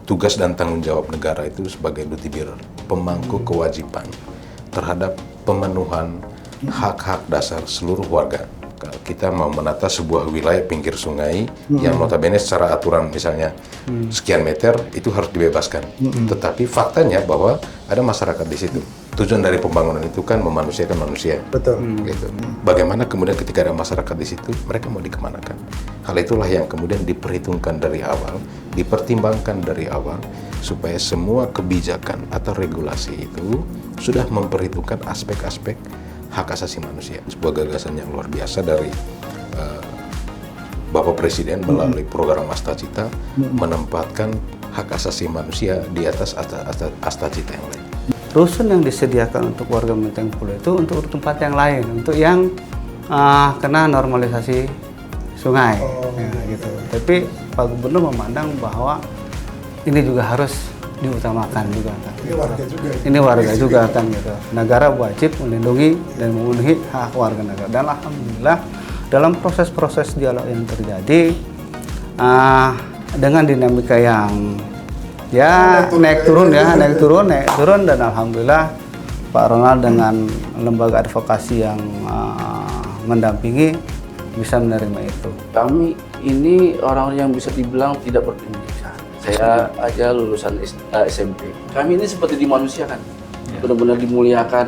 tugas dan tanggung jawab negara itu sebagai duty bearer, pemangku kewajiban terhadap pemenuhan hak-hak dasar seluruh warga. Kalau kita mau menata sebuah wilayah pinggir sungai yang notabene secara aturan misalnya sekian meter itu harus dibebaskan. Tetapi faktanya bahwa ada masyarakat di situ. Tujuan dari pembangunan itu kan memanusiakan manusia. Betul. Gitu. Bagaimana kemudian ketika ada masyarakat di situ, mereka mau dikemanakan? Hal itulah yang kemudian diperhitungkan dari awal, dipertimbangkan dari awal, supaya semua kebijakan atau regulasi itu sudah memperhitungkan aspek-aspek hak asasi manusia. Sebuah gagasan yang luar biasa dari Bapak Presiden melalui program Astacita menempatkan hak asasi manusia di atas Astacita yang lain. Rusun yang disediakan untuk warga Menteng Pulo itu untuk tempat yang lain, untuk yang kena normalisasi sungai, gitu. Tapi Pak Gubernur memandang bahwa ini juga harus diutamakan juga kan. Ini warga juga kan gitu. Negara wajib melindungi dan memenuhi hak warga negara. Dan alhamdulillah dalam proses-proses dialog yang terjadi dengan dinamika yang naik turun dan alhamdulillah Pak Ronald dengan lembaga advokasi yang mendampingi bisa menerima itu. Kami ini orang yang bisa dibilang tidak berpendidikan. Saya aja lulusan SMP. Kami ini seperti dimanusiakan, benar-benar dimuliakan.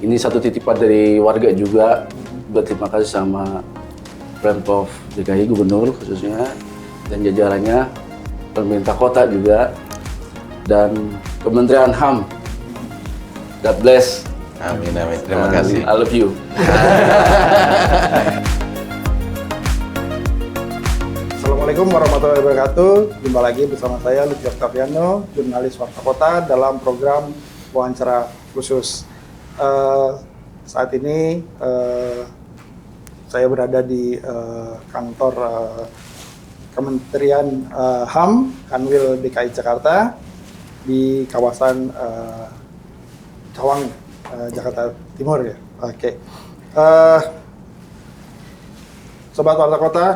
Ini satu titipan dari warga juga. Berterima kasih sama Pemprov DKI, Gubernur khususnya, dan jajarannya, pemerintah kota juga, dan Kementerian HAM. God bless. Amin, amin. Terima kasih. I love you. Assalamualaikum warahmatullahi wabarakatuh. Jumpa lagi bersama saya Lutfi Octaviano, jurnalis Warta Kota dalam program wawancara khusus. Saat ini saya berada di kantor Kementerian HAM Kanwil DKI Jakarta di kawasan Cawang, Jakarta Timur ya. Oke. Sobat Warta Kota,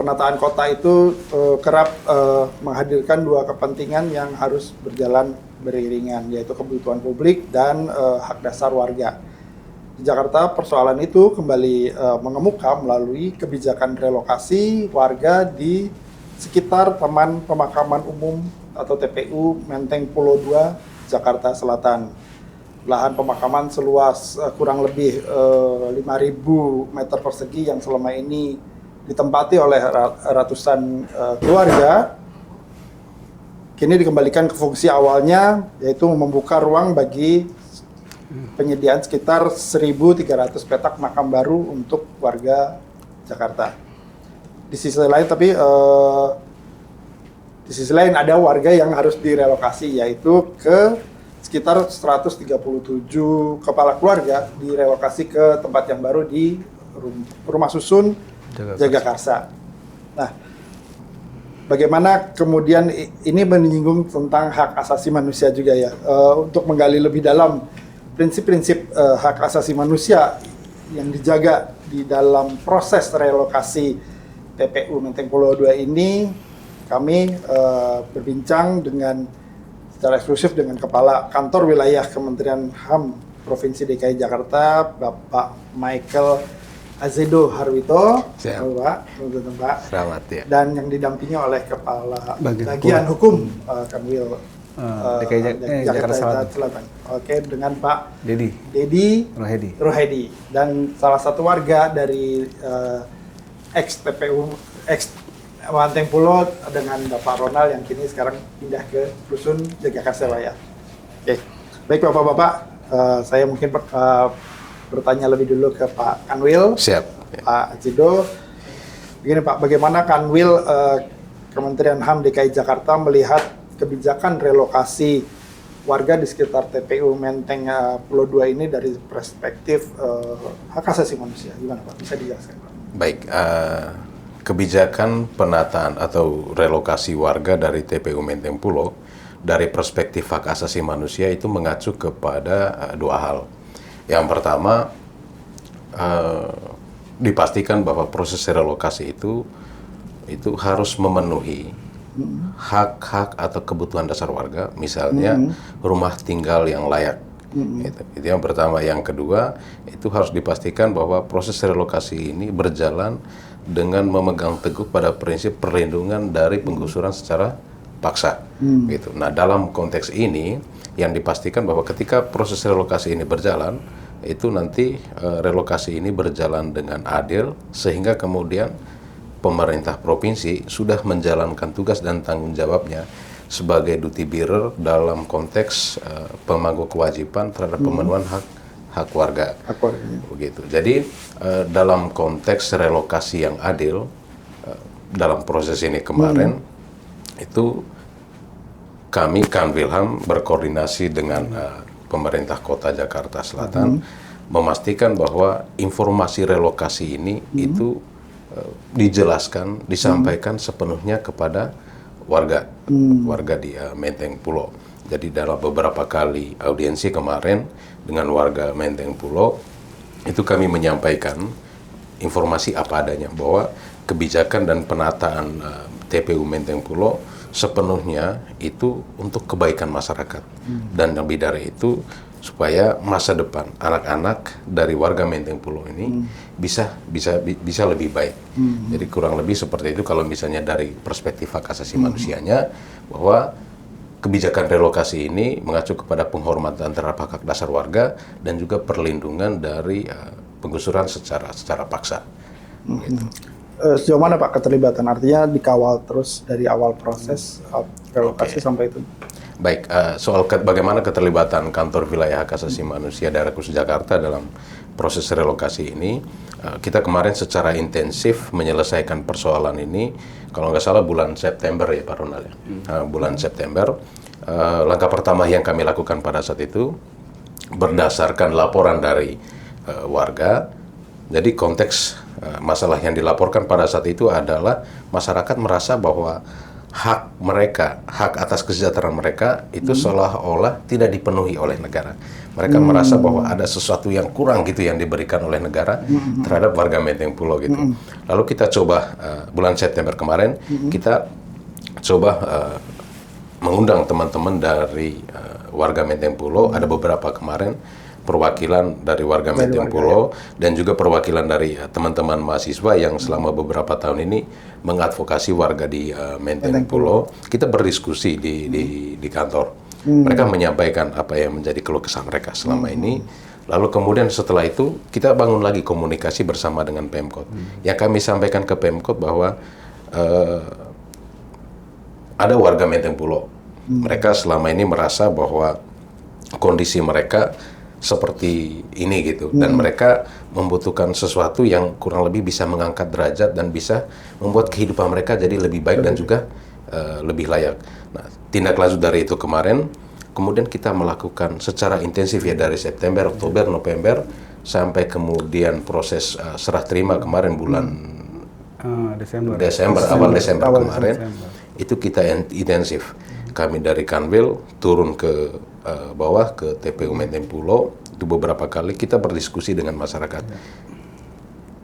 penataan kota itu kerap menghadirkan dua kepentingan yang harus berjalan beriringan, yaitu kebutuhan publik dan hak dasar warga. Di Jakarta, persoalan itu kembali mengemuka melalui kebijakan relokasi warga di sekitar Taman Pemakaman Umum atau TPU Menteng Pulo II, Jakarta Selatan. Lahan pemakaman seluas kurang lebih 5.000 meter persegi yang selama ini ditempati oleh ratusan keluarga, kini dikembalikan ke fungsi awalnya, yaitu membuka ruang bagi penyediaan sekitar 1.300 petak makam baru untuk warga Jakarta. Di sisi lain ada warga yang harus direlokasi, yaitu ke sekitar 137 kepala keluarga direlokasi ke tempat yang baru di rumah susun Jagakarsa. Nah, bagaimana kemudian ini menyinggung tentang hak asasi manusia juga ya, untuk menggali lebih dalam prinsip-prinsip hak asasi manusia yang dijaga di dalam proses relokasi TPU Menteng Pulo II ini, kami berbincang secara eksklusif dengan Kepala Kantor Wilayah Kementerian HAM Provinsi DKI Jakarta, Bapak Michael Azedo Harwito, Pak. Selamat ya. Dan yang didampingi oleh Kepala Bagian Hukum Kanwil Jakarta Selatan. Oke, dengan Pak Dedi Rohedi dan salah satu warga dari ex TPU Menteng Pulo dengan Bapak Ronald yang kini sekarang pindah ke Rusun Jagakarsa ya. Oke, baik Bapak-bapak, saya mungkin bertanya lebih dulu ke Pak Kanwil. Siap. Pak Azido. Begini Pak, bagaimana Kanwil Kementerian HAM DKI Jakarta melihat kebijakan relokasi warga di sekitar TPU Menteng Pulo II ini dari perspektif hak asasi manusia? Gimana Pak? Bisa dijelaskan Pak? Baik, kebijakan penataan atau relokasi warga dari TPU Menteng Pulo dari perspektif hak asasi manusia itu mengacu kepada dua hal. Yang pertama, dipastikan bahwa proses relokasi itu harus memenuhi hak-hak atau kebutuhan dasar warga, misalnya rumah tinggal yang layak. Itu yang pertama. Yang kedua, itu harus dipastikan bahwa proses relokasi ini berjalan dengan memegang teguh pada prinsip perlindungan dari penggusuran secara paksa. Gitu. Nah, dalam konteks ini yang dipastikan bahwa ketika proses relokasi ini berjalan, itu nanti relokasi ini berjalan dengan adil, sehingga kemudian pemerintah provinsi sudah menjalankan tugas dan tanggung jawabnya sebagai duty bearer dalam konteks pemangku kewajiban terhadap pemenuhan hak warga. Begitu. Jadi dalam konteks relokasi yang adil, dalam proses ini kemarin itu kami Kanwilham berkoordinasi dengan pemerintah Kota Jakarta Selatan memastikan bahwa informasi relokasi ini itu dijelaskan, disampaikan sepenuhnya kepada warga di Menteng Pulo. Jadi dalam beberapa kali audiensi kemarin dengan warga Menteng Pulo, itu kami menyampaikan informasi apa adanya bahwa kebijakan dan penataan TPU Menteng Pulo sepenuhnya itu untuk kebaikan masyarakat, dan lebih dari itu supaya masa depan anak-anak dari warga Menteng Pulo ini bisa lebih baik. Jadi kurang lebih seperti itu kalau misalnya dari perspektif hak asasi manusianya, bahwa kebijakan relokasi ini mengacu kepada penghormatan terhadap hak dasar warga dan juga perlindungan dari penggusuran secara paksa. Gitu. Sejauh mana Pak keterlibatan? Artinya dikawal terus dari awal proses relokasi sampai itu? Baik, soal bagaimana keterlibatan Kantor Wilayah Hak Asasi Manusia Daerah Khusus Jakarta dalam proses relokasi ini, kita kemarin secara intensif menyelesaikan persoalan ini, kalau nggak salah bulan September ya Pak Ronald. Bulan September, langkah pertama yang kami lakukan pada saat itu, berdasarkan laporan dari warga, jadi konteks masalah yang dilaporkan pada saat itu adalah masyarakat merasa bahwa hak mereka, hak atas kesejahteraan mereka itu seolah-olah tidak dipenuhi oleh negara. Mereka merasa bahwa ada sesuatu yang kurang gitu yang diberikan oleh negara terhadap warga Menteng Pulo gitu. Lalu kita coba bulan September kemarin kita coba mengundang teman-teman dari warga Menteng Pulo, ada beberapa kemarin perwakilan dari warga Menteng Pulo dan juga perwakilan dari teman-teman mahasiswa yang selama beberapa tahun ini mengadvokasi warga di Menteng Pulo. Kita berdiskusi di kantor. Mereka menyampaikan apa yang menjadi keluh kesah mereka selama ini. Lalu kemudian setelah itu kita bangun lagi komunikasi bersama dengan Pemkot. Yang kami sampaikan ke Pemkot bahwa ada warga Menteng Pulo. Mereka selama ini merasa bahwa kondisi mereka seperti ini gitu, dan mereka membutuhkan sesuatu yang kurang lebih bisa mengangkat derajat dan bisa membuat kehidupan mereka jadi lebih baik dan juga lebih layak. Nah, tindak lanjut dari itu kemarin, kemudian kita melakukan secara intensif ya dari September, Oktober, November, sampai kemudian proses serah terima kemarin bulan Desember, awal Desember kemarin, itu kita intensif. Kami dari Kanwil turun ke bawah ke TPU Menteng Pulo, itu beberapa kali kita berdiskusi dengan masyarakat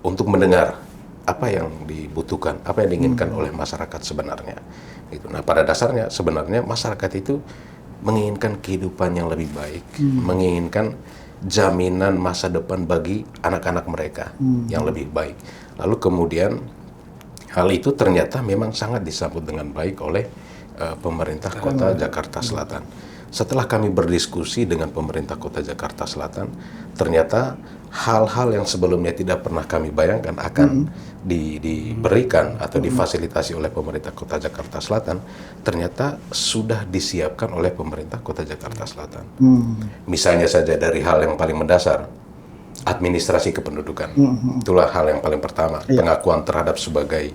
untuk mendengar apa yang dibutuhkan, apa yang diinginkan oleh masyarakat sebenarnya. Gitu. Nah, pada dasarnya sebenarnya masyarakat itu menginginkan kehidupan yang lebih baik, menginginkan jaminan masa depan bagi anak-anak mereka yang lebih baik. Lalu kemudian hal itu ternyata memang sangat disambut dengan baik oleh pemerintah Kota Jakarta Selatan. Setelah kami berdiskusi dengan pemerintah Kota Jakarta Selatan, ternyata hal-hal yang sebelumnya tidak pernah kami bayangkan akan diberikan atau difasilitasi oleh pemerintah Kota Jakarta Selatan, ternyata sudah disiapkan oleh pemerintah Kota Jakarta Selatan. Misalnya saja dari hal yang paling mendasar, administrasi kependudukan. Itulah hal yang paling pertama, pengakuan terhadap sebagai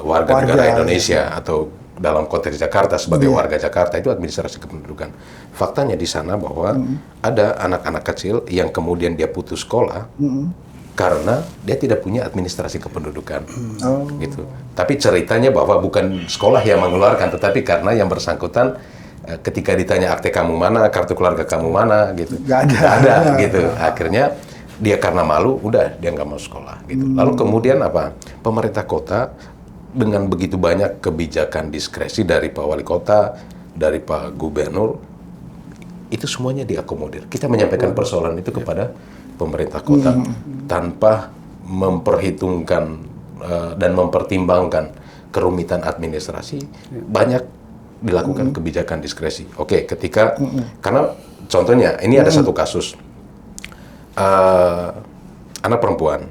warga negara Indonesia atau dalam konteks Jakarta sebagai warga Jakarta, itu administrasi kependudukan. Faktanya di sana bahwa ada anak-anak kecil yang kemudian dia putus sekolah karena dia tidak punya administrasi kependudukan, gitu. Tapi ceritanya bahwa bukan sekolah yang mengeluarkan, tetapi karena yang bersangkutan ketika ditanya akte kamu mana, kartu keluarga kamu mana, gitu, nggak ada, gitu. Akhirnya dia karena malu, udah dia nggak mau sekolah, gitu. Lalu kemudian apa? Pemerintah kota dengan begitu banyak kebijakan diskresi dari Pak Wali Kota, dari Pak Gubernur, itu semuanya diakomodir. Kita menyampaikan persoalan itu kepada pemerintah kota tanpa memperhitungkan dan mempertimbangkan kerumitan administrasi, banyak dilakukan kebijakan diskresi. Oke, ketika karena contohnya ini ada satu kasus anak perempuan,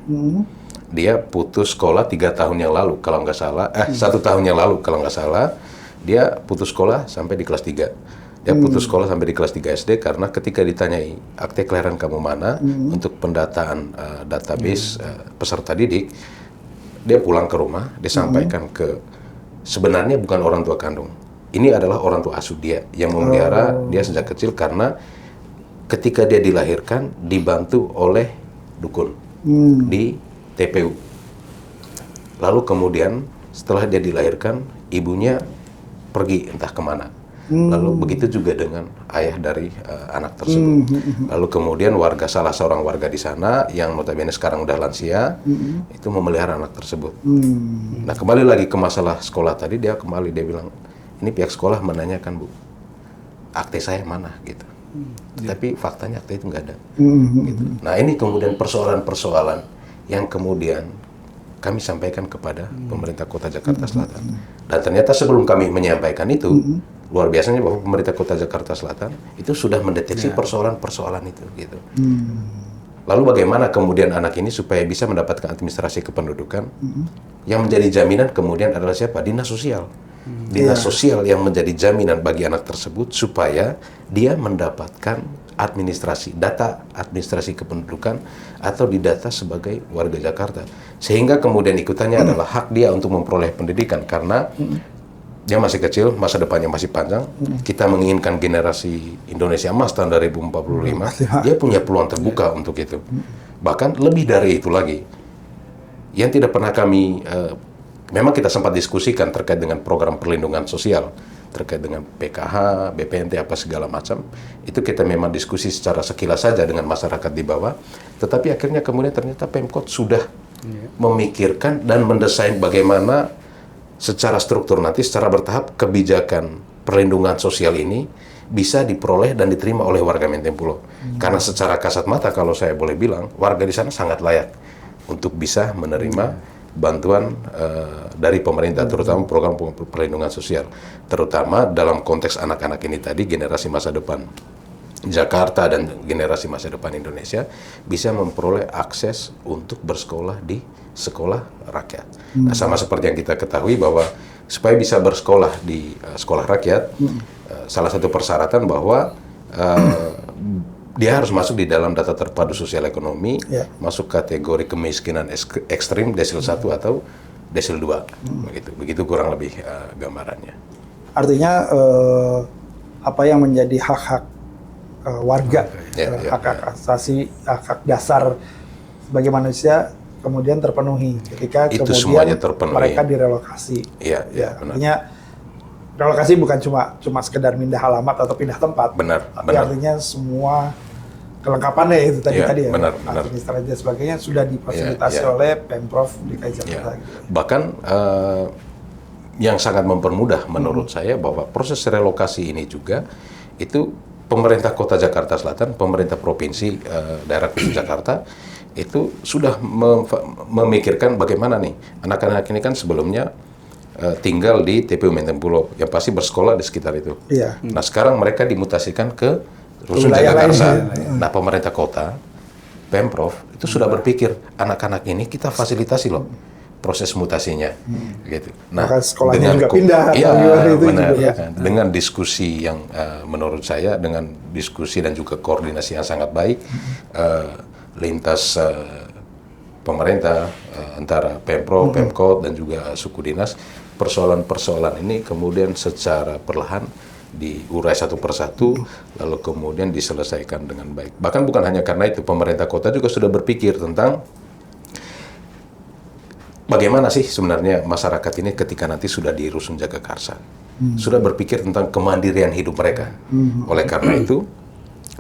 dia putus sekolah 3 tahun yang lalu kalau nggak salah, 1 tahun yang lalu kalau nggak salah, dia putus sekolah sampai di kelas 3. Dia putus sekolah sampai di kelas 3 SD karena ketika ditanyai akte kelahiran kamu mana untuk pendataan database peserta didik, dia pulang ke rumah, dia sampaikan ke sebenarnya bukan orang tua kandung. Ini adalah orang tua asuh dia yang memelihara dia sejak kecil karena ketika dia dilahirkan dibantu oleh dukun di TPU. Lalu kemudian setelah dia dilahirkan, ibunya pergi entah kemana. Lalu begitu juga dengan ayah dari anak tersebut. Lalu kemudian salah seorang warga di sana yang notabene sekarang udah lansia, itu memelihara anak tersebut. Nah kembali lagi ke masalah sekolah tadi, dia bilang, ini pihak sekolah menanyakan Bu, akte saya mana gitu. Tapi faktanya akte itu nggak ada. Gitu. Nah ini kemudian persoalan-persoalan yang kemudian kami sampaikan kepada pemerintah Kota Jakarta Selatan. Dan ternyata sebelum kami menyampaikan itu, luar biasanya bahwa pemerintah Kota Jakarta Selatan itu sudah mendeteksi persoalan-persoalan itu. Gitu. Lalu bagaimana kemudian anak ini supaya bisa mendapatkan administrasi kependudukan? Yang menjadi jaminan kemudian adalah siapa? Dinas Sosial. Dinas Sosial yang menjadi jaminan bagi anak tersebut supaya dia mendapatkan data administrasi kependudukan atau didata sebagai warga Jakarta. Sehingga kemudian ikutannya adalah hak dia untuk memperoleh pendidikan karena dia masih kecil, masa depannya masih panjang. Kita menginginkan generasi Indonesia Emas tahun 2045, dia punya peluang terbuka untuk itu. Bahkan lebih dari itu lagi. Yang tidak pernah kami memang kita sempat diskusikan terkait dengan program perlindungan sosial, terkait dengan PKH, BPNT, apa segala macam. Itu kita memang diskusi secara sekilas saja dengan masyarakat di bawah. Tetapi akhirnya kemudian ternyata Pemkot sudah memikirkan dan mendesain bagaimana secara struktur nanti, secara bertahap, kebijakan perlindungan sosial ini bisa diperoleh dan diterima oleh warga Menteng Pulo. Karena secara kasat mata, kalau saya boleh bilang, warga di sana sangat layak untuk bisa menerima bantuan dari pemerintah, terutama program perlindungan sosial, terutama dalam konteks anak-anak ini tadi, generasi masa depan Jakarta dan generasi masa depan Indonesia bisa memperoleh akses untuk bersekolah di sekolah rakyat. Nah, sama seperti yang kita ketahui bahwa supaya bisa bersekolah di sekolah rakyat, salah satu persyaratan bahwa dia harus masuk di dalam data terpadu sosial ekonomi, masuk kategori kemiskinan ekstrim desil 1 atau desil 2. Begitu kurang lebih gambarannya. Artinya apa yang menjadi hak-hak warga, hak-hak asasi, hak-hak dasar sebagai manusia kemudian terpenuhi ketika itu kemudian terpenuhi. Mereka direlokasi. Artinya relokasi bukan cuma sekedar pindah alamat atau pindah tempat. Tapi artinya semua kelengkapannya itu tadi ya. Administrasi dan sebagainya sudah difasilitasi oleh Pemprov DKI Jakarta. Bahkan yang sangat mempermudah menurut saya bahwa proses relokasi ini juga itu pemerintah Kota Jakarta Selatan, pemerintah provinsi daerah khusus Jakarta itu sudah memikirkan bagaimana nih anak-anak ini kan sebelumnya tinggal di TPU Menteng Pulo yang pasti bersekolah di sekitar itu. Nah sekarang mereka dimutasikan ke Rusun Jagakarsa. Nah pemerintah kota, Pemprov itu sudah berpikir anak-anak ini kita fasilitasi loh proses mutasinya, gitu. Nah sekolahnya juga pindah. Dengan diskusi yang menurut saya dengan diskusi dan juga koordinasi yang sangat baik lintas pemerintah antara Pemprov, Pemkot dan juga suku dinas, persoalan-persoalan ini kemudian secara perlahan diurai satu persatu, lalu kemudian diselesaikan dengan baik. Bahkan bukan hanya karena itu, pemerintah kota juga sudah berpikir tentang bagaimana sih sebenarnya masyarakat ini ketika nanti sudah di Rusun Jagakarsa, sudah berpikir tentang kemandirian hidup mereka. Oleh karena itu,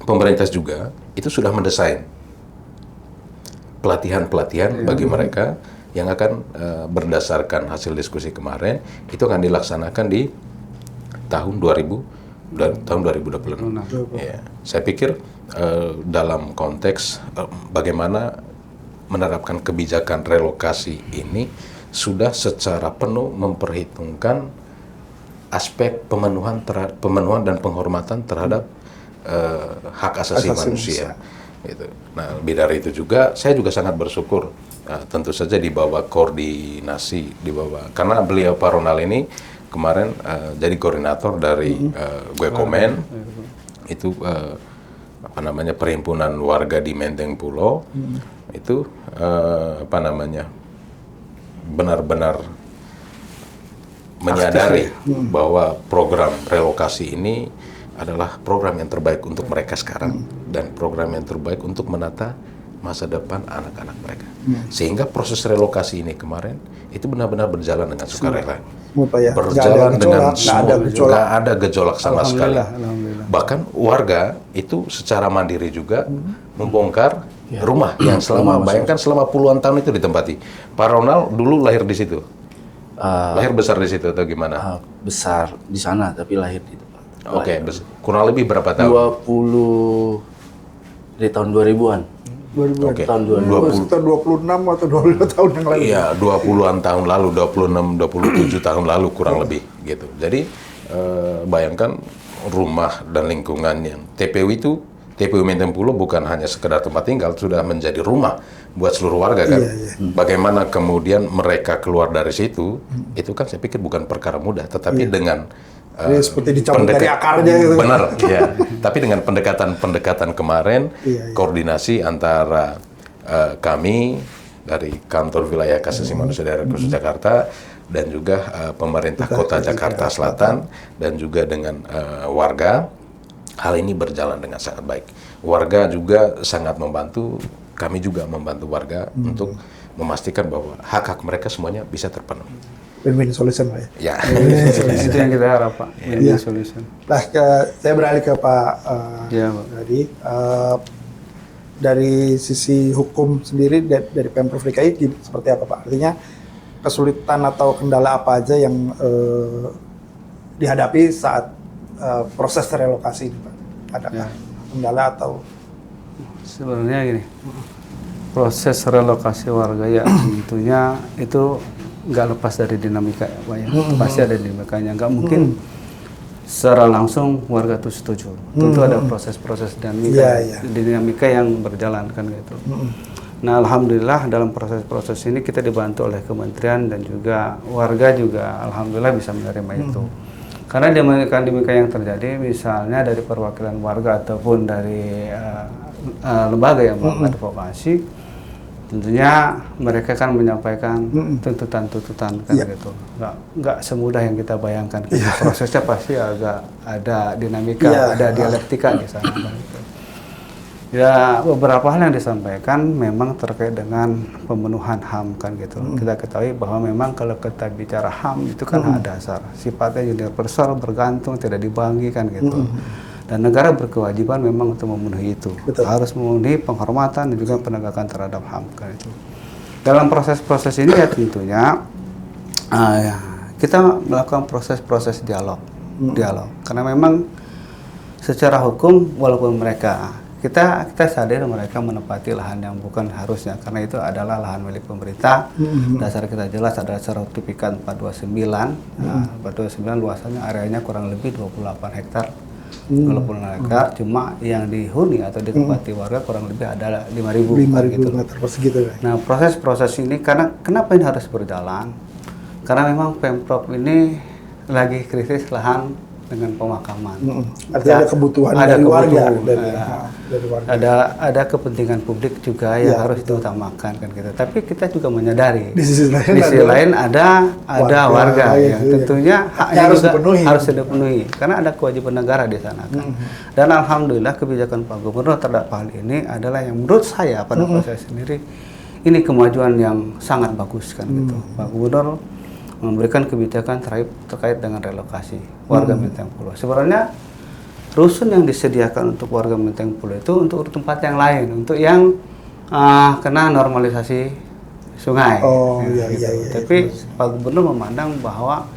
pemerintah juga itu sudah mendesain pelatihan-pelatihan bagi mereka yang akan berdasarkan hasil diskusi kemarin itu akan dilaksanakan di tahun 2026. Ya, saya pikir dalam konteks bagaimana menerapkan kebijakan relokasi ini sudah secara penuh memperhitungkan aspek pemenuhan dan penghormatan terhadap hak asasi manusia. Gitu. Nah, lebih dari itu juga, saya juga sangat bersyukur, tentu saja di bawah koordinasi, karena beliau Pak Ronald ini kemarin jadi koordinator dari Komen, itu perhimpunan warga di Menteng Pulo, itu benar-benar menyadari bahwa program relokasi ini adalah program yang terbaik untuk mereka sekarang dan program yang terbaik untuk menata masa depan anak-anak mereka. Sehingga proses relokasi ini kemarin itu benar-benar berjalan dengan sukarela. Berjalan dengan nggak ada gejolak sama sekali. Alhamdulillah. Bahkan warga itu secara mandiri juga membongkar rumah yang bayangkan selama puluhan tahun itu ditempati. Pak Ronald dulu lahir di situ. Lahir besar di situ atau gimana? Besar di sana tapi lahir di tempat. Oke, kurang lebih berapa tahun? 20 dari tahun 2000-an. 2000-an. Oke. Tahun 2000. Sekitar 26 atau 25 tahun yang lalu. Iya, 20-an tahun lalu, 26, 27 tahun lalu kurang lebih gitu. Jadi bayangkan rumah dan lingkungan yang TPU Menteng Pulo bukan hanya sekedar tempat tinggal, sudah menjadi rumah buat seluruh warga kan. Bagaimana kemudian mereka keluar dari situ, itu kan saya pikir bukan perkara mudah, tetapi dengan seperti dicabut dari akarnya gitu. Benar, ya. Tapi dengan pendekatan kemarin, koordinasi antara kami dari Kantor Wilayah Hak Asasi Manusia Daerah Khusus Jakarta dan juga pemerintah Kota Jakarta Selatan dan juga dengan warga, hal ini berjalan dengan sangat baik. Warga juga sangat membantu, kami juga membantu warga untuk memastikan bahwa hak-hak mereka semuanya bisa terpenuhi. Win-win solution, Pak ya. Itu yang kita harap, Pak. Win-win solution. Nah, saya beralih ke Pak Hadi. Dari sisi hukum sendiri dari Pemprov DKI seperti apa, Pak? Artinya kesulitan atau kendala apa aja yang dihadapi saat proses relokasi ini, Pak? Adakah kendala atau? Sebenarnya gini, proses relokasi warga ya tentunya itu nggak lepas dari dinamika ya Pak ya. Pasti ada dinamikanya, nggak mungkin secara langsung warga itu setuju. Tentu ada proses-proses dinamika yang berjalan kan gitu. Nah, alhamdulillah dalam proses-proses ini kita dibantu oleh kementerian dan juga warga juga alhamdulillah bisa menerima itu. Karena dinamika yang terjadi misalnya dari perwakilan warga ataupun dari lembaga yang mengadvokasi, tentunya mereka kan menyampaikan tuntutan-tuntutan kan gitu. Nggak semudah yang kita bayangkan. Prosesnya pasti agak ada dinamika, ada dialektika di sana kan gitu. Ya, beberapa hal yang disampaikan memang terkait dengan pemenuhan HAM kan gitu. Kita ketahui bahwa memang kalau kita bicara HAM itu kan hak dasar, sifatnya universal, bergantung, tidak dibagi kan gitu. Dan negara berkewajiban memang untuk memenuhi itu. Harus memenuhi penghormatan dan juga penegakan terhadap HAM kan itu. Dalam proses-proses ini ya tentunya kita melakukan proses-proses dialog. Karena memang secara hukum walaupun kita sadar mereka menempati lahan yang bukan harusnya, karena itu adalah lahan milik pemerintah. Dasar kita jelas adalah sertifikat 429. 429 luasannya areanya kurang lebih 28 hektar. 20 hektar, cuma yang dihuni atau ditempati warga kurang lebih ada 5.000 gitu. meter persegi. Nah, proses-proses ini kenapa ini harus berjalan? Karena memang Pemprov ini lagi krisis lahan dengan pemakaman. Artinya ada kebutuhan dari warga. Dari warga. Ada kepentingan publik juga yang harus diutamakan kan gitu. Tapi kita juga menyadari di sisi lain ada warga yang tentunya haknya harus dipenuhi karena ada kewajiban negara di sana kan. Dan alhamdulillah kebijakan Pak Gubernur terhadap hal ini adalah yang menurut saya pada proses sendiri ini kemajuan yang sangat bagus kan gitu. Pak Gubernur memberikan kebijakan terkait dengan relokasi warga Menteng Pulo. Sebenarnya rusun yang disediakan untuk warga Menteng Pulo itu untuk tempat yang lain, untuk yang kena normalisasi sungai. Oh, Ya, iya, gitu. iya. Tapi Pak Gubernur memandang bahwa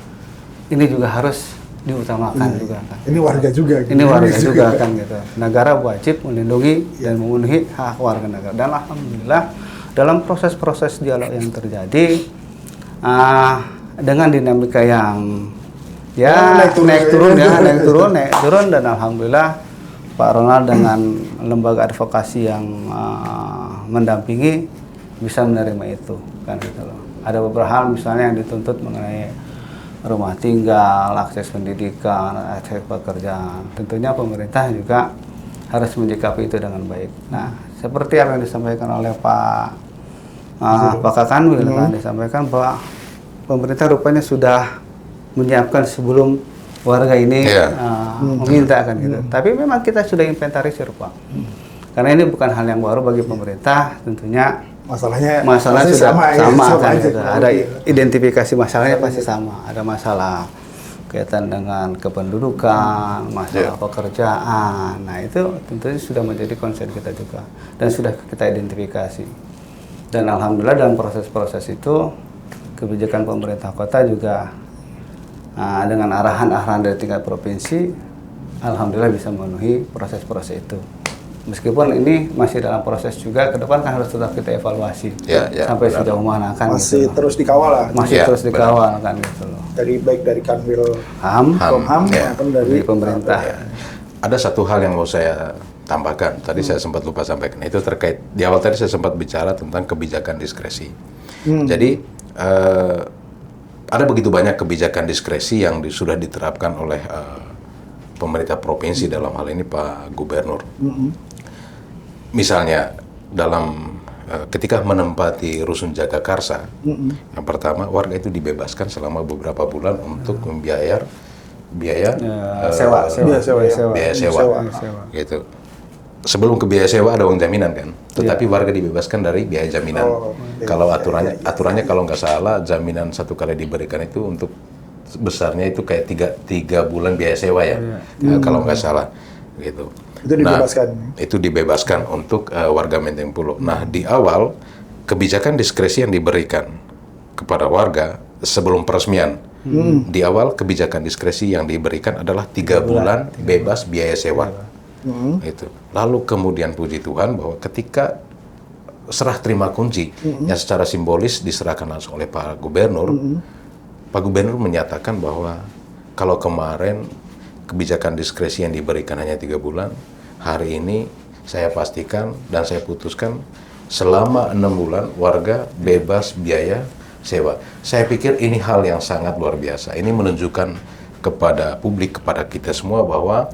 ini juga harus diutamakan juga kan. Ini warga juga. Ini warga juga kan gitu. Negara wajib melindungi dan memenuhi hak warga negara. Dan alhamdulillah dalam proses-proses dialog yang terjadi dengan dinamika yang naik turun dan alhamdulillah Pak Ronald dengan lembaga advokasi yang mendampingi bisa menerima itu kan gitu loh. Ada beberapa hal misalnya yang dituntut mengenai rumah tinggal, akses pendidikan, akses pekerjaan. Tentunya pemerintah juga harus menyikapi itu dengan baik. Nah, seperti yang disampaikan oleh Pak Kakanwil kan disampaikan bahwa pemerintah rupanya sudah menyiapkan sebelum warga ini meminta kan gitu. Tapi memang kita sudah inventarisir Pak. Karena ini bukan hal yang baru bagi pemerintah, tentunya masalah sudah sama kan gitu. Ada identifikasi masalahnya pasti sama. Ada masalah kaitan dengan kependudukan, masalah pekerjaan. Nah, itu tentunya sudah menjadi concern kita juga dan sudah kita identifikasi. Dan alhamdulillah dalam proses-proses itu kebijakan pemerintah kota juga dengan arahan-arahan dari tingkat provinsi alhamdulillah bisa memenuhi proses-proses itu. Meskipun ini masih dalam proses juga, ke depan kan harus tetap kita evaluasi sampai sejauh mana kan masih gitu terus dikawal lah. Masih terus dikawal kan gitu loh. Baik dari Kanwil Komham maupun dari pemerintah. Ada satu hal yang mau saya tambahkan. Tadi saya sempat lupa sampaikan. Itu terkait di awal tadi saya sempat bicara tentang kebijakan diskresi. Jadi ada begitu banyak kebijakan diskresi yang sudah diterapkan oleh pemerintah provinsi, dalam hal ini Pak Gubernur. Misalnya dalam ketika menempati Rusun Jagakarsa, yang pertama warga itu dibebaskan selama beberapa bulan untuk membiayar biaya sewa. Gitu. Sebelum ke biaya sewa ada uang jaminan kan, tetapi warga dibebaskan dari biaya jaminan. Kalau aturannya kalau nggak salah, jaminan satu kali diberikan itu untuk besarnya itu kayak tiga bulan biaya sewa ya, kalau nggak salah gitu. Itu dibebaskan. Nah, itu dibebaskan untuk warga Menteng Pulo. Nah, di awal kebijakan diskresi yang diberikan kepada warga sebelum peresmian, di awal kebijakan diskresi yang diberikan adalah 3 bulan bebas biaya sewa. Itu. Lalu kemudian puji Tuhan bahwa ketika serah terima kunci yang secara simbolis diserahkan langsung oleh Pak Gubernur, Pak Gubernur menyatakan bahwa kalau kemarin kebijakan diskresi yang diberikan hanya 3 bulan, hari ini saya pastikan dan saya putuskan selama 6 bulan warga bebas biaya sewa. Saya pikir ini hal yang sangat luar biasa. Ini menunjukkan kepada publik, kepada kita semua bahwa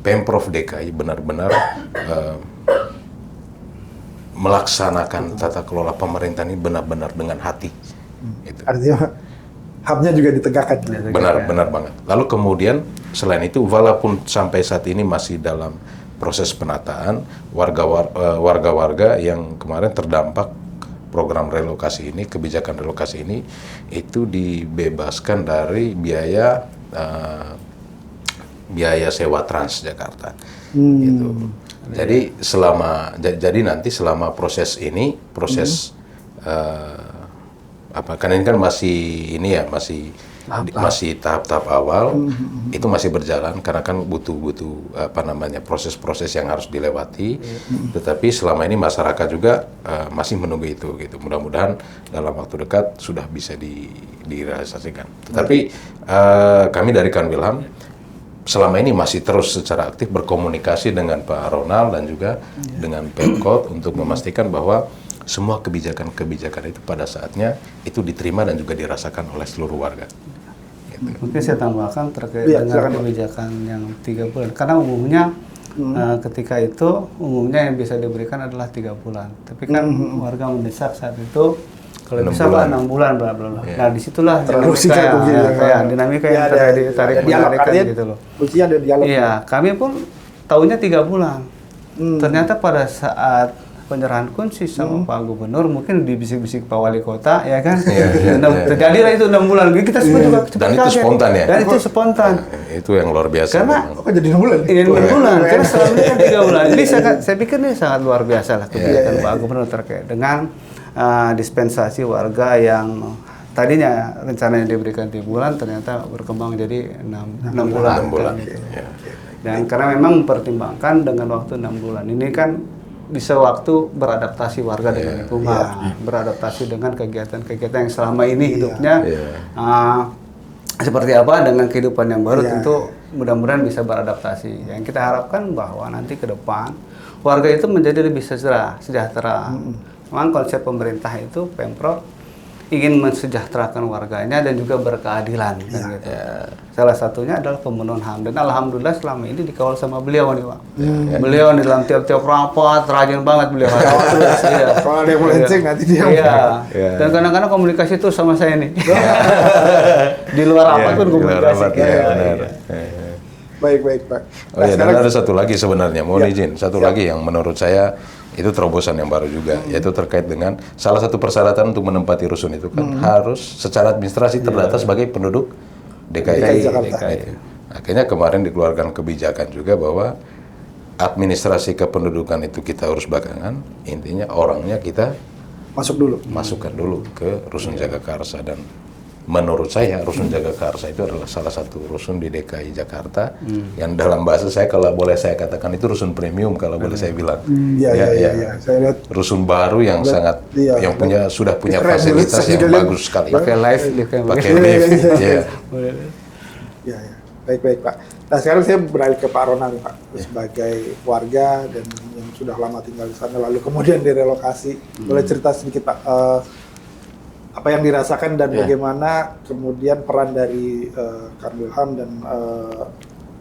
Pemprov DKI benar-benar melaksanakan tata kelola pemerintahan ini benar-benar dengan hati. Gitu. Artinya hubnya juga ditegakkan. Benar banget. Lalu kemudian selain itu, walaupun sampai saat ini masih dalam proses penataan, warga-warga yang kemarin terdampak program relokasi ini, kebijakan relokasi ini, itu dibebaskan dari biaya sewa Transjakarta. Gitu. Jadi nanti selama proses ini, kan ini kan masih tahap-tahap awal, itu masih berjalan karena kan butuh proses-proses yang harus dilewati. Tetapi selama ini masyarakat juga masih menunggu itu gitu. Mudah-mudahan dalam waktu dekat sudah bisa direalisasikan. Tetapi kami dari Kanwilham selama ini masih terus secara aktif berkomunikasi dengan Pak Ronald dan juga dengan Pemkot untuk memastikan bahwa semua kebijakan-kebijakan itu pada saatnya itu diterima dan juga dirasakan oleh seluruh warga. Gitu. Mungkin saya tambahkan terkait dengan kebijakan yang 3 bulan. Karena umumnya ketika itu umumnya yang bisa diberikan adalah 3 bulan. Tapi kan warga mendesak saat itu kalau bisa 6 bulan bla bla bla. Nah, disitulah dinamika yang tarik-menarik gitu loh. Kuncinya ada dialog. Iya, kami pun tahunya 3 bulan. Ternyata pada saat penyerahan kunci sama Pak Gubernur mungkin dibisik-bisik Pak Wali Kota ya kan. Terjadilah itu 6 bulan. Kita semua juga cepat dan itu spontan ya. Dan itu spontan. Itu yang luar biasa. Karena jadi 6 bulan. Iya, 6 bulan. Karena selama ini kan 3 bulan. Jadi saya pikir ini sangat luar biasa lah kebijakan Pak Gubernur terkait dengan dispensasi warga yang tadinya rencananya diberikan 3 bulan ternyata berkembang jadi 6 bulan. 6 bulan. Kan, gitu. Ya. Dan karena memang mempertimbangkan dengan waktu 6 bulan ini kan bisa waktu beradaptasi warga dengan lingkungan, beradaptasi dengan kegiatan-kegiatan yang selama ini hidupnya seperti apa dengan kehidupan yang baru, tentu mudah-mudahan bisa beradaptasi. Yang kita harapkan bahwa nanti ke depan warga itu menjadi lebih sejahtera. Memang konsep pemerintah itu Pemprov ingin mensejahterakan warganya dan juga berkeadilan kan gitu. Salah satunya adalah pemenuhan HAM, dan alhamdulillah selama ini dikawal sama beliau nih Pak. Beliau di dalam tiap-tiap rapat rajin banget beliau. Kalau ada yang melenceng nanti dia. Dan kadang-kadang komunikasi itu sama saya nih. Di luar rapat pun komunikasi. Baik Pak. Oh iya, dan ada satu lagi sebenarnya, mohon izin, satu lagi yang menurut saya itu terobosan yang baru juga, yaitu terkait dengan salah satu persyaratan untuk menempati rusun itu kan harus secara administrasi terdata sebagai penduduk DKI Jakarta. Akhirnya kemarin dikeluarkan kebijakan juga bahwa administrasi kependudukan itu kita urus belakangan, intinya orangnya kita masukkan dulu ke Rusun Jagakarsa. Dan menurut saya Rusun Jagakarsa itu adalah salah satu rusun di DKI Jakarta yang dalam bahasa saya, kalau boleh saya katakan, itu rusun premium kalau boleh saya bilang. Iya. Saya lihat rusun baru yang sangat yang sudah punya fasilitas yang bagus sekali. Pakai lift. Ya. Baik Pak. Nah sekarang saya beralih ke Pak Ronald Pak, sebagai warga dan yang sudah lama tinggal di sana lalu kemudian direlokasi. Boleh cerita sedikit Pak, apa yang dirasakan dan bagaimana kemudian peran dari Kanwilham dan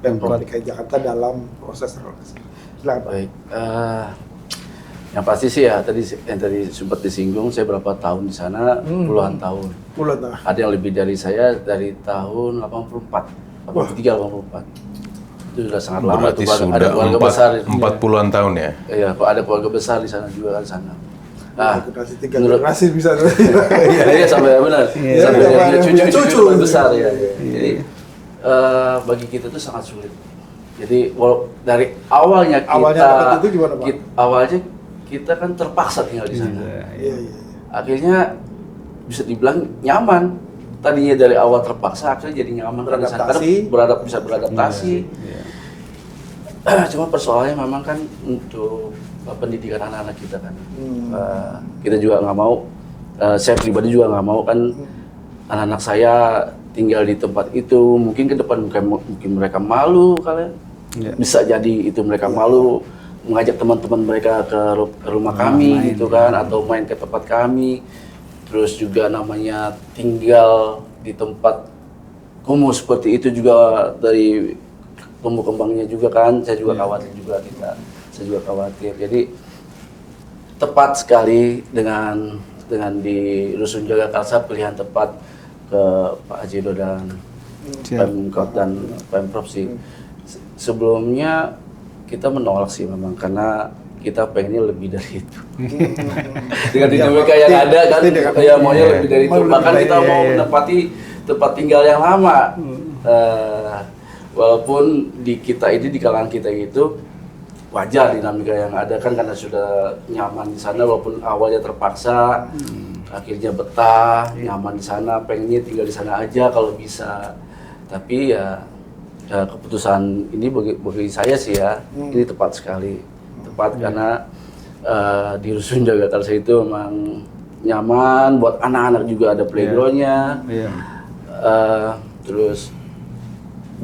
Pemprov DKI Jakarta dalam proses relokasi. Silakan Pak. Baik, yang pasti sih ya tadi sempat disinggung, saya berapa tahun di sana, puluhan tahun. Ada yang lebih dari saya dari tahun 83, 84. Itu sudah sangat lama. Berarti itu sudah ada keluarga besar. 40-an tahun ya? Iya, ada keluarga besar di sana juga kan sana. Generasi 3 generasi bisa. Iya sampai benar. Sampai cucu besar ya. Jadi bagi kita itu sangat sulit. Jadi dari awalnya dapat itu gimana, Pak? Awalnya kita kan terpaksa tinggal di sana. Iya. Akhirnya bisa dibilang nyaman. Tadinya dari awal terpaksa, akhirnya jadi nyaman beradaptasi. Bisa beradaptasi. Cuma persoalannya memang kan untuk pendidikan anak-anak kita kan. Kita juga nggak mau, saya pribadi juga nggak mau kan anak-anak saya tinggal di tempat itu. Mungkin ke depan mungkin mereka malu kalian. Bisa jadi itu mereka malu mengajak teman-teman mereka ke rumah kami gitu kan, atau main ke tempat kami. Terus juga namanya tinggal di tempat kumuh seperti itu juga, dari tumbuh kembangnya juga kan, saya juga khawatir juga saya juga khawatir. Jadi tepat sekali dengan di Rusun Jagakarsa, pilihan tepat ke Pak Ajido dan Pemkot dan Pemprov sih. Sebelumnya kita menolak sih memang, karena kita pengennya lebih dari itu. Dengan dinamika yang ada kan, ya maunya lebih dari itu. Bahkan kita mau menempati tempat tinggal yang lama. Walaupun di kalangan kita itu wajar dinamika yang ada kan, karena sudah nyaman di sana, walaupun awalnya terpaksa, akhirnya betah, nyaman di sana, pengennya tinggal di sana aja kalau bisa. Tapi ya keputusan ini bagi saya sih ya, ini tepat sekali. Tepat karena di Rusun Jagakarsa itu memang nyaman, buat anak-anak juga ada playgroundnya. Terus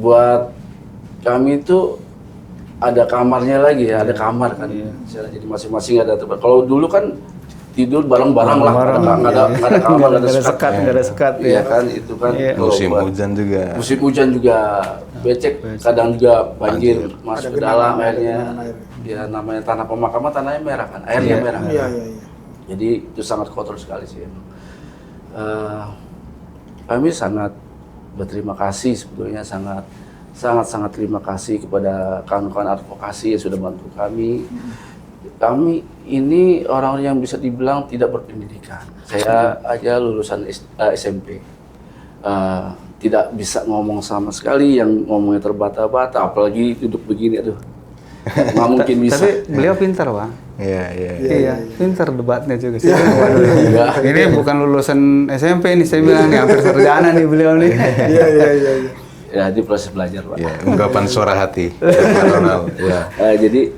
buat kami itu ada kamarnya lagi ya, ada kamar kan. Jadi masing-masing ada tempat. Kalau dulu kan tidur bareng-bareng lah, nggak ada kamar, nggak ada sekat. Iya kan, itu kan. Musim hujan juga. Musim hujan juga becek, kadang juga banjir masuk ke dalam airnya. Ya namanya tanah pemakaman, tanahnya merah kan, airnya merah. Iya. Jadi itu sangat kotor sekali sih emang. Kami sangat berterima kasih sebetulnya, sangat terima kasih kepada kawan-kawan advokasi yang sudah bantu kami. Kami ini orang yang bisa dibilang tidak berpendidikan. Saya aja lulusan SMP. Tidak bisa ngomong sama sekali, yang ngomongnya terbata-bata, apalagi duduk begini, aduh. Nggak mungkin bisa. Tapi beliau pintar, Pak. Iya. Pintar debatnya juga sih. Waduh, ini bukan lulusan SMP nih, saya bilang hampir sarjana nih beliau nih. Iya. Ya, di proses belajar, Pak. Ya, ungkapan suara hati. Pak Ronald. Ya. Jadi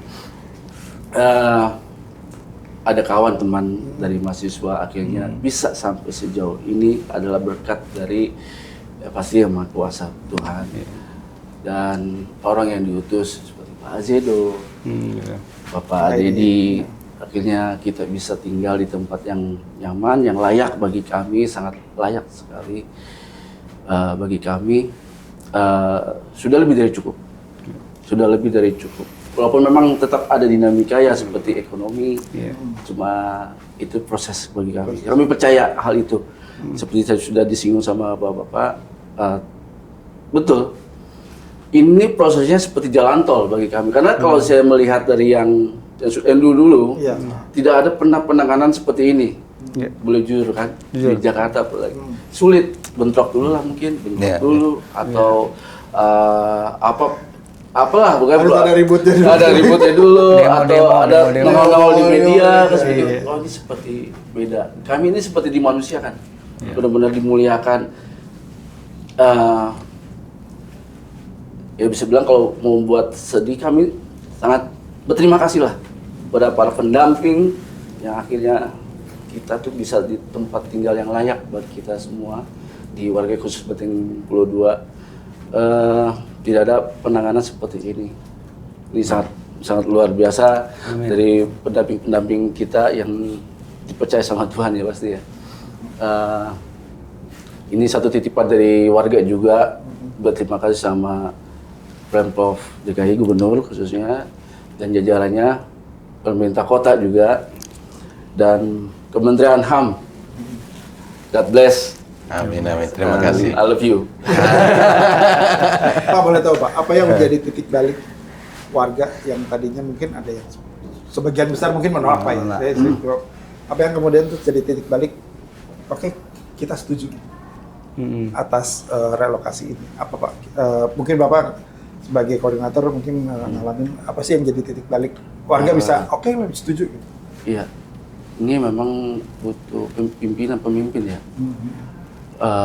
ada kawan teman dari mahasiswa akhirnya bisa sampai sejauh ini adalah berkat dari pasti yang Maha Kuasa Tuhan. Dan orang yang diutus seperti Pak Azedo, Bapak Dedi, akhirnya kita bisa tinggal di tempat yang nyaman, yang layak bagi kami, sangat layak sekali bagi kami. Sudah lebih dari cukup. Sudah lebih dari cukup. Walaupun memang tetap ada dinamika ya seperti ekonomi, cuma itu proses bagi kami. Kami percaya hal itu. Seperti saya sudah disinggung sama Bapak-Bapak, betul. Ini prosesnya seperti jalan tol bagi kami. Karena kalau saya melihat dari yang dulu, tidak ada pernah penanganan seperti ini. Boleh jujur kan, di Jakarta apalagi. Sulit, bentrok dulu lah mungkin, dulu atau apalah bukan harus ada ributnya dulu. Ada ributnya dulu atau ada nongol di media Iya. Oh, ini seperti beda. Kami ini seperti dimanusiakan. Benar-benar dimuliakan. Ya bisa bilang kalau mau buat sedih, kami sangat berterima kasih lah pada para pendamping yang akhirnya kita tuh bisa di tempat tinggal yang layak buat kita semua di warga khusus Beteng Pulau 2. Tidak ada penanganan seperti ini. Ini sangat luar biasa. Amin. Dari pendamping-pendamping kita yang dipercaya sama Tuhan ya pasti ya. Ini satu titipan dari warga juga. Berterima kasih sama Pemprov DKI, Gubernur khususnya, dan jajarannya, pemerintah kota juga, dan Kementerian HAM. God bless. Amin. Terima kasih. I love you. Pak, boleh tahu Pak, apa yang menjadi titik balik warga yang tadinya mungkin ada yang sebagian besar mungkin menolak Pak ya? Apa yang kemudian tuh jadi titik balik? Oke, kita setuju atas relokasi ini. Apa Pak? Mungkin Bapak sebagai koordinator mungkin ngalamin apa sih yang jadi titik balik warga bisa oke, setuju gitu. Iya, ini memang butuh pemimpin ya.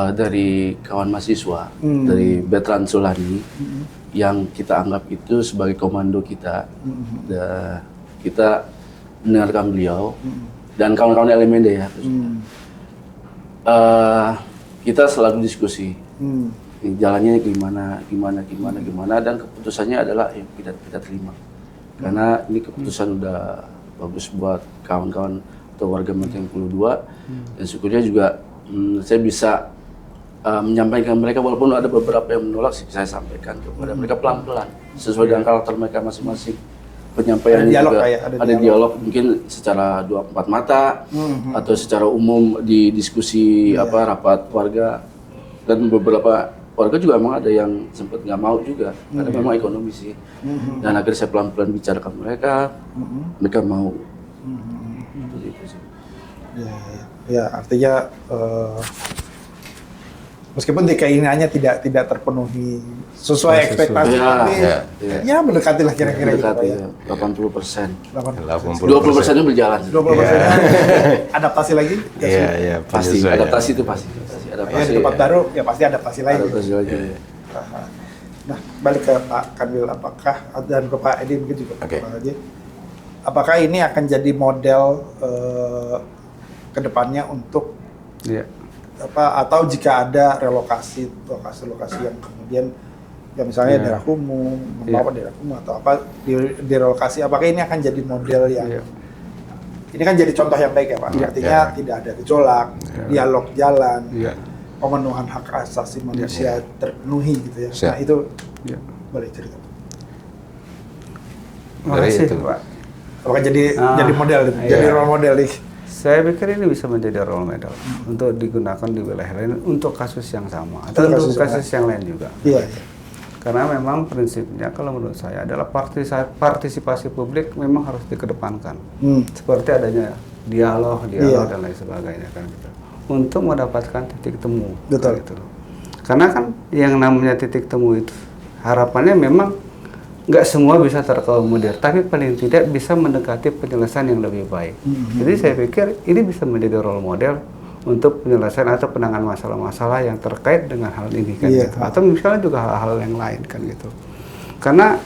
Dari kawan mahasiswa, dari Bertrand Sulani, yang kita anggap itu sebagai komando kita. Kita mendengarkan beliau dan kawan-kawan Elemende ya. Kita selalu diskusi. Jalannya gimana, dan keputusannya adalah yang kita terima. Karena ini keputusan udah bagus buat kawan-kawan atau warga Beteng Pulau 2, dan syukurnya juga saya bisa menyampaikan mereka, walaupun ada beberapa yang menolak, saya sampaikan kepada mereka pelan-pelan sesuai dengan karakter mereka masing-masing. Penyampaiannya juga ada dialog mungkin secara 24 mata atau secara umum di diskusi rapat warga, dan beberapa warga juga emang ada yang sempat nggak mau juga karena memang ekonomi sih. Dan akhirnya saya pelan-pelan bicarakan mereka mau. Ya, artinya meskipun keinginannya tidak terpenuhi sesuai ekspektasi, ya mendekati lah kira-kira gitu ya. 80%. 20%-nya berjalan. 20% adaptasi lagi? Iya, pasti. Adaptasi itu pasti. Ya, di tempat baru ya pasti adaptasi lagi. Nah, balik ke Pak Kanwil, apakah dan ke Pak Edi mungkin juga Pak Haji, apakah ini akan jadi model kedepannya untuk atau jika ada lokasi yang kemudian ya misalnya daerah kumuh, membawa daerah kumuh atau apa direlokasi, apakah ini akan jadi model yang ini kan jadi contoh yang baik ya Pak, artinya tidak ada gejolak, dialog jalan, pemenuhan hak asasi manusia terpenuhi gitu ya. Nah itu boleh cerita. Dari itu Pak. Apakah jadi model, jadi role model nih? Saya pikir ini bisa menjadi role model untuk digunakan di wilayah lain untuk kasus yang sama atau untuk kasus yang lain juga. Iya. Karena memang prinsipnya kalau menurut saya adalah partisipasi publik memang harus dikedepankan. Seperti adanya dialog dan lain sebagainya kan gitu. Untuk mendapatkan titik temu. Betul. Gitu. Karena kan yang namanya titik temu itu harapannya memang nggak semua bisa terakomodir, tapi paling tidak bisa mendekati penyelesaian yang lebih baik. Jadi saya pikir ini bisa menjadi role model untuk penyelesaian atau penanganan masalah-masalah yang terkait dengan hal ini kan gitu. Atau misalnya juga hal-hal yang lain kan gitu. Karena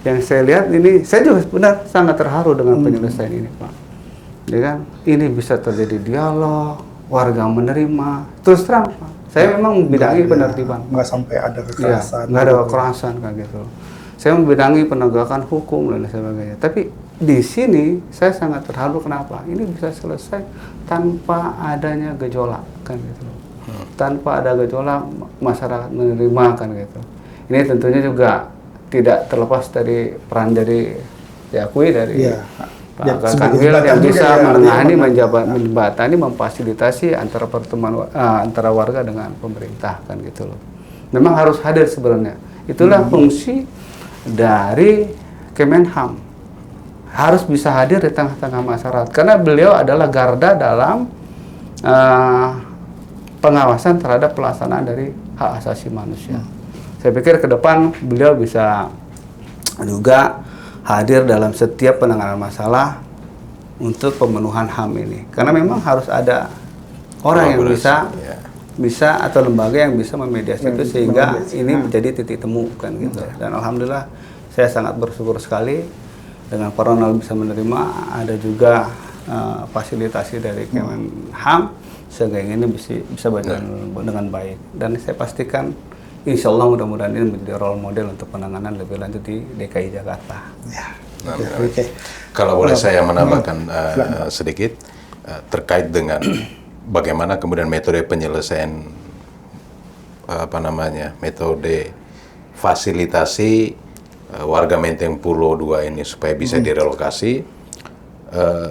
yang saya lihat ini, saya juga benar sangat terharu dengan penyelesaian ini, Pak. Ya kan, ini bisa terjadi dialog, warga menerima. Terus terang, Pak, saya memang membidangi penertiban. Nggak sampai ada kekerasan. Nggak ada kekerasan kan gitu. Saya membidangi penegakan hukum dan sebagainya. Tapi di sini saya sangat terharu kenapa? Ini bisa selesai tanpa adanya gejolak kan gitu. Tanpa ada gejolak, masyarakat menerima kan gitu. Ini tentunya juga tidak terlepas dari peran dari diakui dari Pak Kanwil yang bisa menangani, menjembatani, memfasilitasi antara pertemuan antara warga dengan pemerintah kan gitu loh. Memang harus hadir sebenarnya. Itulah fungsi dari Kemenham. Harus bisa hadir di tengah-tengah masyarakat karena beliau adalah garda dalam pengawasan terhadap pelaksanaan dari hak asasi manusia. Saya pikir ke depan beliau bisa juga hadir dalam setiap penanganan masalah untuk pemenuhan HAM ini. Karena memang harus ada orang yang bisa atau lembaga yang bisa memediasi itu sehingga ini menjadi titik temu kan gitu. Dan alhamdulillah saya sangat bersyukur sekali dengan Koronel bisa menerima, ada juga fasilitasi dari Kemenham sehingga ini bisa berjalan dengan baik. Dan saya pastikan insya Allah mudah-mudahan ini menjadi role model untuk penanganan lebih lanjut di DKI Jakarta. Ya. Kalau boleh saya menambahkan sedikit terkait dengan bagaimana kemudian metode penyelesaian metode fasilitasi warga Menteng Pulo 2 ini supaya bisa direlokasi.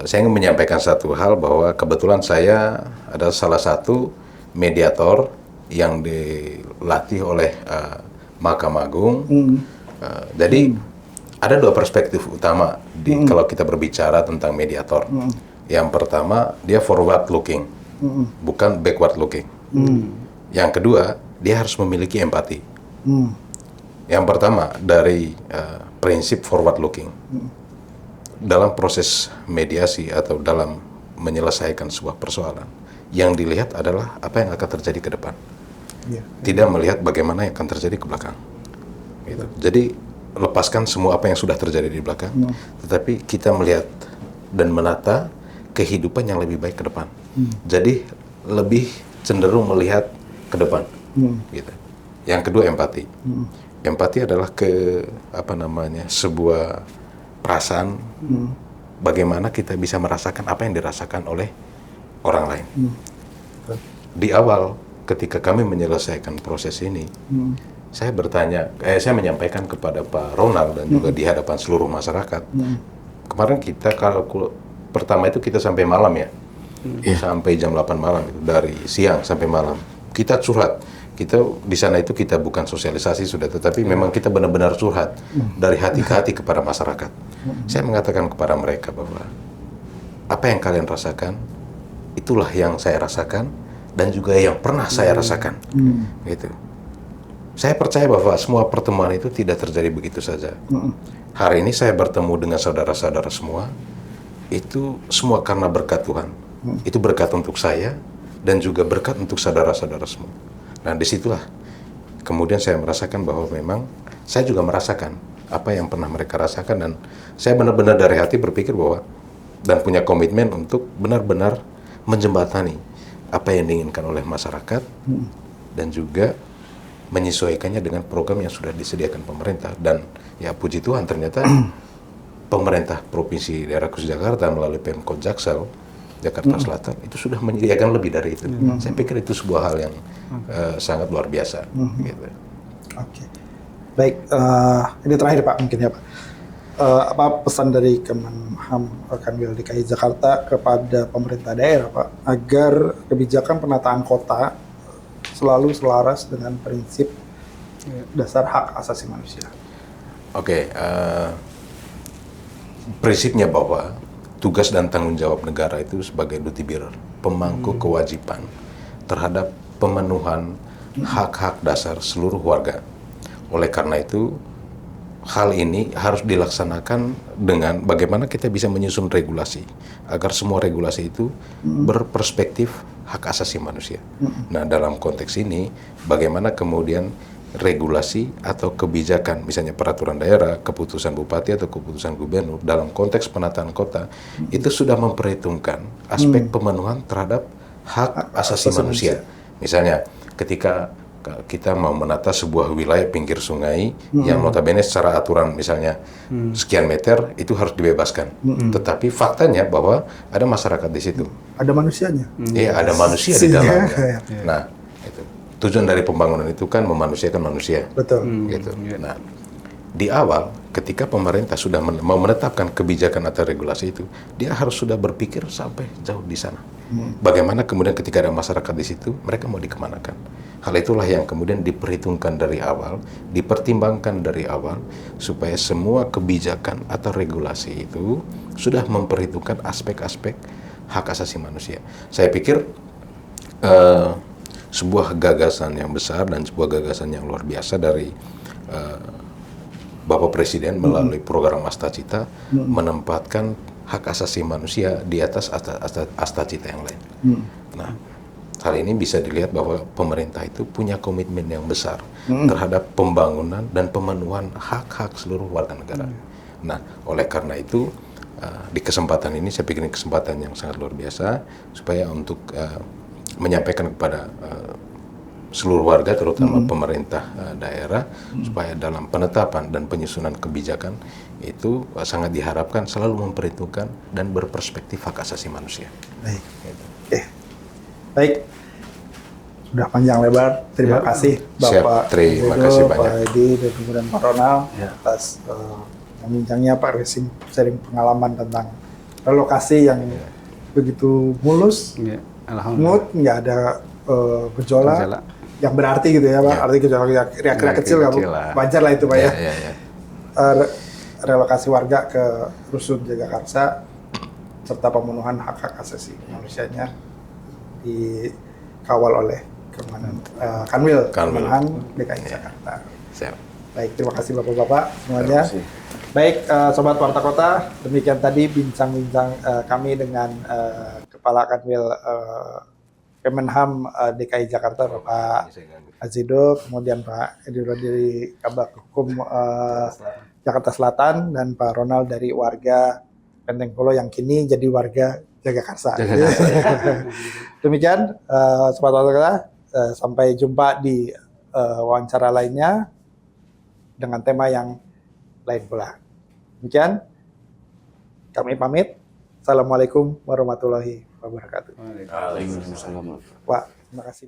Saya ingin menyampaikan satu hal bahwa kebetulan saya adalah salah satu mediator yang dilatih oleh Mahkamah Agung. Jadi ada dua perspektif utama kalau kita berbicara tentang mediator. Yang pertama, dia forward looking, bukan backward looking. Yang kedua, dia harus memiliki empati. Yang pertama, dari prinsip forward looking. Dalam proses mediasi atau dalam menyelesaikan sebuah persoalan, yang dilihat adalah apa yang akan terjadi ke depan. Tidak melihat bagaimana yang akan terjadi ke belakang. Gitu. Jadi lepaskan semua apa yang sudah terjadi di belakang, tetapi kita melihat dan menata kehidupan yang lebih baik ke depan. Jadi lebih cenderung melihat ke depan. Gitu. Yang kedua empati. Empati adalah sebuah perasaan bagaimana kita bisa merasakan apa yang dirasakan oleh orang lain. Di awal ketika kami menyelesaikan proses ini, saya menyampaikan kepada Pak Ronald dan juga di hadapan seluruh masyarakat. Kemarin kita pertama itu kita sampai malam ya, sampai jam 8 malam itu, dari siang sampai malam. Kita curhat. Kita di sana itu kita bukan sosialisasi sudah, tetapi memang kita benar-benar curhat dari hati ke hati kepada masyarakat. Saya mengatakan kepada mereka bahwa apa yang kalian rasakan, itulah yang saya rasakan dan juga yang pernah saya rasakan. Gitu. Saya percaya bahwa semua pertemuan itu tidak terjadi begitu saja. Hari ini saya bertemu dengan saudara-saudara semua, itu semua karena berkat Tuhan. Itu berkat untuk saya dan juga berkat untuk saudara-saudara semua. Nah, disitulah kemudian saya merasakan bahwa memang saya juga merasakan apa yang pernah mereka rasakan, dan saya benar-benar dari hati berpikir bahwa dan punya komitmen untuk benar-benar menjembatani apa yang diinginkan oleh masyarakat dan juga menyesuaikannya dengan program yang sudah disediakan pemerintah. Dan ya puji Tuhan ternyata pemerintah Provinsi Daerah Khusus Jakarta melalui Pemkot Jaksel Jakarta Selatan itu sudah menyediakan lebih dari itu. Saya pikir itu sebuah hal yang sangat luar biasa. Gitu. Oke. Baik, ini terakhir Pak mungkin ya Pak. Apa pesan dari Kemenham Kanwil DKI Jakarta kepada pemerintah daerah Pak agar kebijakan penataan kota selalu selaras dengan prinsip dasar hak asasi manusia? Oke, prinsipnya bahwa tugas dan tanggung jawab negara itu sebagai duty bearer, pemangku kewajiban terhadap pemenuhan hak-hak dasar seluruh warga. Oleh karena itu, hal ini harus dilaksanakan dengan bagaimana kita bisa menyusun regulasi agar semua regulasi itu berperspektif hak asasi manusia. Nah, dalam konteks ini bagaimana kemudian regulasi atau kebijakan, misalnya peraturan daerah, keputusan bupati atau keputusan gubernur dalam konteks penataan kota itu sudah memperhitungkan aspek pemenuhan terhadap hak asasi manusia. Misalnya ketika kita mau menata sebuah wilayah pinggir sungai yang notabene secara aturan misalnya sekian meter itu harus dibebaskan. Tetapi faktanya bahwa ada masyarakat di situ. Ada manusianya. Iya, ada manusia di dalamnya. Nah, itu tujuan dari pembangunan itu kan memanusiakan manusia. Betul. Gitu. Nah, di awal ketika pemerintah sudah mau menetapkan kebijakan atau regulasi itu, dia harus sudah berpikir sampai jauh di sana. Bagaimana kemudian ketika ada masyarakat di situ, mereka mau dikemanakan. Hal itulah yang kemudian diperhitungkan dari awal, dipertimbangkan dari awal, supaya semua kebijakan atau regulasi itu sudah memperhitungkan aspek-aspek hak asasi manusia. Saya pikir sebuah gagasan yang besar dan sebuah gagasan yang luar biasa dari Bapak Presiden melalui program Astacita menempatkan hak asasi manusia di atas Astacita yang lain. Nah, hal ini bisa dilihat bahwa pemerintah itu punya komitmen yang besar terhadap pembangunan dan pemenuhan hak-hak seluruh warga negara. Nah, oleh karena itu di kesempatan ini saya pikir ini kesempatan yang sangat luar biasa supaya untuk menyampaikan kepada seluruh warga terutama pemerintah daerah supaya dalam penetapan dan penyusunan kebijakan itu sangat diharapkan selalu memperhitungkan dan berperspektif hak asasi manusia. Baik. Baik. Sudah panjang lebar. Terima kasih Bapak. Terima kasih banyak. Pak Edi dan kemudian Pak Ronald atas membincangnya, Pak Resim sharing pengalaman tentang relokasi yang begitu mulus, smooth, nggak ada gejolak yang berarti gitu ya Pak. Arti gejolak kira-kira kecil nggak wajar lah itu Pak ya. Relokasi warga ke Rusun Jagakarsa serta pemenuhan hak-hak asasi manusianya dikawal oleh Kanwil Kemenhan DKI Jakarta. Baik, terima kasih Bapak-Bapak semuanya. Baik, Sobat Warta Kota, demikian tadi bincang-bincang kami dengan Kepala Kanwil Kemenham DKI Jakarta Bapak Azido, kemudian Pak Edi dari Kabak Hukum Jakarta Selatan, dan Pak Ronald dari warga Penteng Polo yang kini jadi warga Jagakarsa. Demikian Sobat Warta Kota, sampai jumpa di wawancara lainnya dengan tema yang lain pula. Demikian kami pamit. Assalamualaikum warahmatullahi wabarakatuh. Waalaikumsalam. Wah, terima kasih.